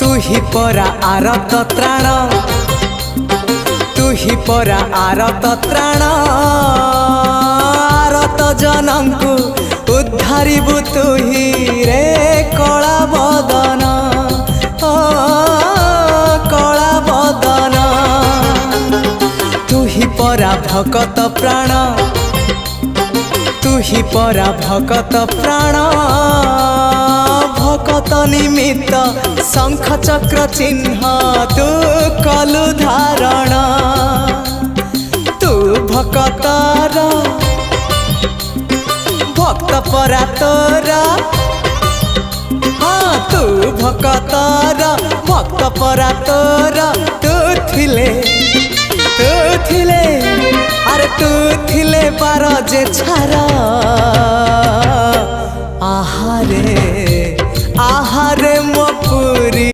तू ही परा आरत त्राण तू ही परा आरत त्राण आरत जनंकु उद्धारिबु तू ही रे कला बदन ओ कला बदन तू ही परा भकत प्राण तू ही परा भकत प्राण भकत निमित्त शंख चक्र चिन्ह तू कलु धारण तू भकतर भक्त परा तोरा हाँ तू भकतर भक्त परा तोरा तू थिले अरे तू थिले पार जे छारा आहारे आहारे मो पुरी।